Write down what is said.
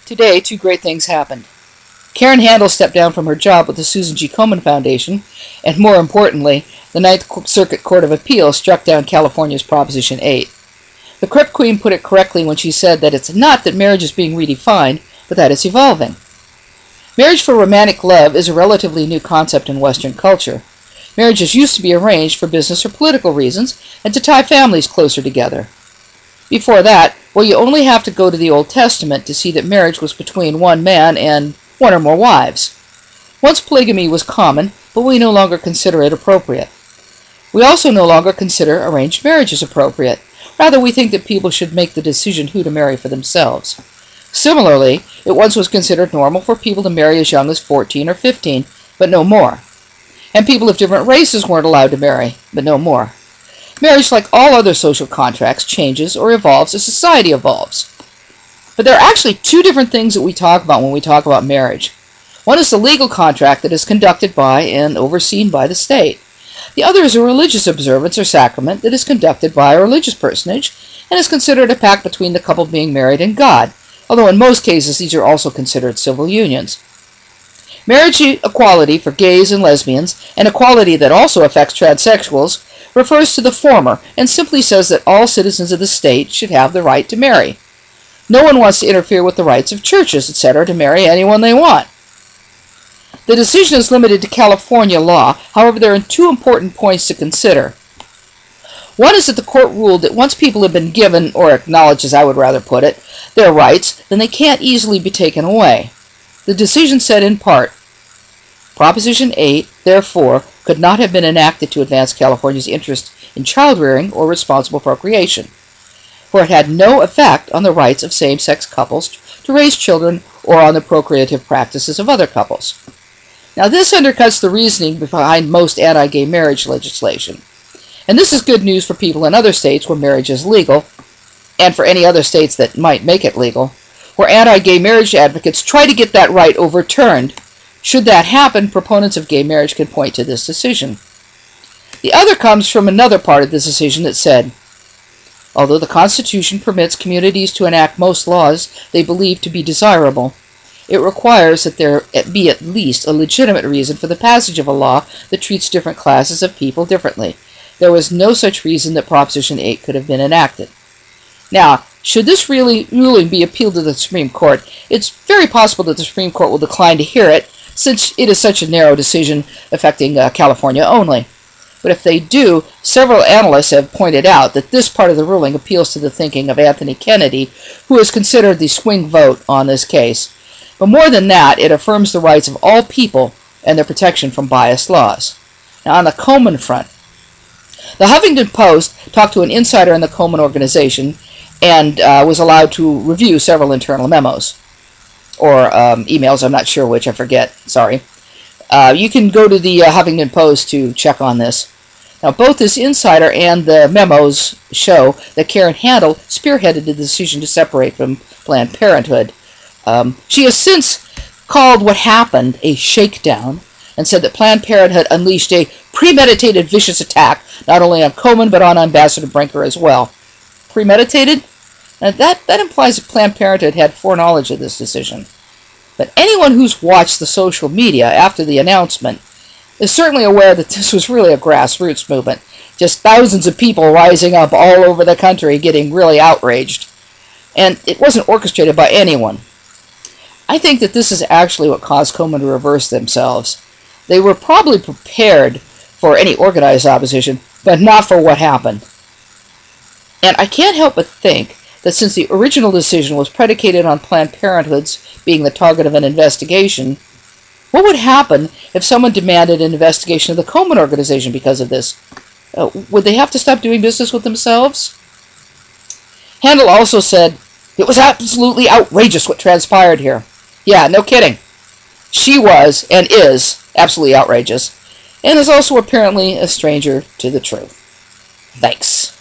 Today, two great things happened. Karen Handel stepped down from her job with the Susan G. Komen Foundation, and more importantly, the Ninth Circuit Court of Appeals struck down California's Proposition 8. The Prop Queen put it correctly when she said that it's not that marriage is being redefined, but that it's evolving. Marriage for romantic love is a relatively new concept in Western culture. Marriages used to be arranged for business or political reasons and to tie families closer together. Before that, well, you only have to go to the Old Testament to see that marriage was between one man and one or more wives. Once polygamy was common, but we no longer consider it appropriate. We also no longer consider arranged marriages appropriate. Rather, we think that people should make the decision who to marry for themselves. Similarly, it once was considered normal for people to marry as young as 14 or 15, but no more. And people of different races weren't allowed to marry, but no more. Marriage, like all other social contracts, changes or evolves as society evolves. But there are actually two different things that we talk about when we talk about marriage. One is the legal contract that is conducted by and overseen by the state. The other is a religious observance or sacrament that is conducted by a religious personage and is considered a pact between the couple being married and God, although in most cases these are also considered civil unions. Marriage equality for gays and lesbians, and equality that also affects transsexuals, refers to the former and simply says that all citizens of the state should have the right to marry. No one wants to interfere with the rights of churches, etc., to marry anyone they want. The decision is limited to California law. However, there are two important points to consider. One is that the court ruled that once people have been given, or acknowledged as I would rather put it, their rights, then they can't easily be taken away. The decision said in part, Proposition 8, therefore, could not have been enacted to advance California's interest in child-rearing or responsible procreation, for it had no effect on the rights of same-sex couples to raise children or on the procreative practices of other couples. Now, this undercuts the reasoning behind most anti-gay marriage legislation. And this is good news for people in other states where marriage is legal, and for any other states that might make it legal, where anti-gay marriage advocates try to get that right overturned. Should that happen, proponents of gay marriage can point to this decision. The other comes from another part of this decision that said, although the Constitution permits communities to enact most laws they believe to be desirable, it requires that there be at least a legitimate reason for the passage of a law that treats different classes of people differently. There was no such reason that Proposition 8 could have been enacted. Now, should this ruling be appealed to the Supreme Court, it's very possible that the Supreme Court will decline to hear it, since it is such a narrow decision affecting California only. But if they do, several analysts have pointed out that this part of the ruling appeals to the thinking of Anthony Kennedy, who is considered the swing vote on this case. But more than that, it affirms the rights of all people and their protection from biased laws. Now, on the Komen front, the Huffington Post talked to an insider in the Komen organization and was allowed to review several internal memos. Or emails, I'm not sure which, I forget, sorry. You can go to the Huffington Post to check on this. Now, both this insider and the memos show that Karen Handel spearheaded the decision to separate from Planned Parenthood. She has since called what happened a shakedown and said that Planned Parenthood unleashed a premeditated vicious attack not only on Komen but on Ambassador Brinker as well. Premeditated? Now that implies that Planned Parenthood had foreknowledge of this decision. But anyone who's watched the social media after the announcement is certainly aware that this was really a grassroots movement. Just thousands of people rising up all over the country getting really outraged. And it wasn't orchestrated by anyone. I think that this is actually what caused Komen to reverse themselves. They were probably prepared for any organized opposition, but not for what happened. And I can't help but think that since the original decision was predicated on Planned Parenthood's being the target of an investigation, what would happen if someone demanded an investigation of the Komen organization because of this? Would they have to stop doing business with themselves? Handel also said, it was absolutely outrageous what transpired here. Yeah, no kidding. She was, and is, absolutely outrageous, and is also apparently a stranger to the truth. Thanks.